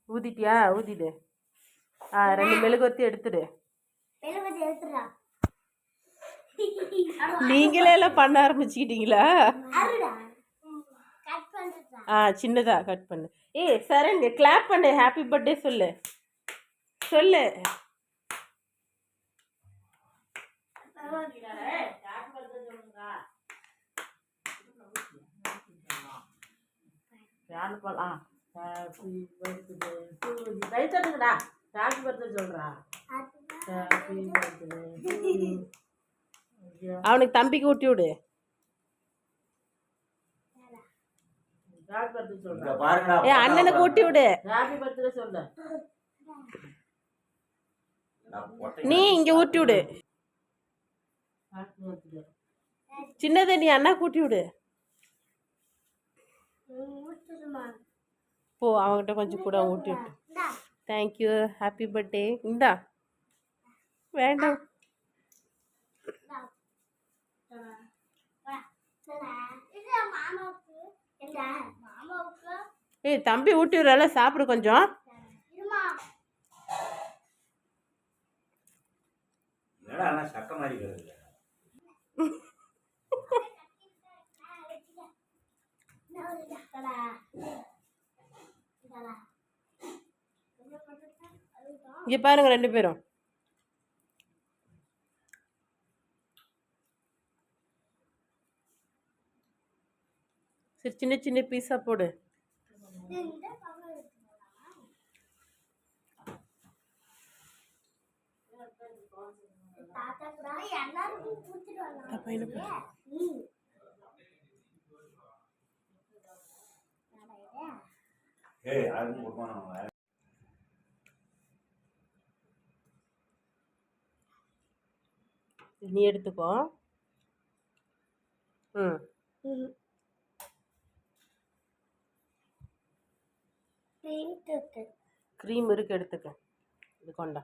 ஊதிட்டியா? ஊதிடு. ரெண்டு மெழுகுவத்தி எடுத்துடு. நீங்களே எல்லாம் பண்ண ஆரம்பிச்சுக்கிட்டீங்களா? சின்னதா கட் பண்ணு. சரங்க கிளாப் பண்ணு. ஹாப்பி பர்த்டே சொல்லு. சொல்லு. Happy birthday to you. கை தட்டுங்கடா. ஹாப்பி பர்த்டே சொல்றா. Happy birthday to you. அவனுக்கு தம்பிக்கு ஊட்டி விடு. ஹாப்பி பர்த்டே சொல்றா. அண்ணனுக்கு ஊட்டி விடு. ஹாப்பி பர்த்டே சொல்லு. நீ இங்க ஊட்டி விடு. சின்னதை நீ அண்ணா கூட்டி விடு. போ, அவங்ககிட்ட கொஞ்சம் கூட ஊட்டி விட்டு. தேங்க்யூ. Happy birthday. இந்தா வேண்டாம். தம்பி ஊட்டி விடுறால, சாப்பிடு கொஞ்சம். இங்க பாருங்க ரெண்டு பேரும். சரி, சின்ன சின்ன பீஸா போடு. நீ எடுத்துக்கோ. க்ரீம் இருக்கு, எடுத்துக்க. இது கொண்டா.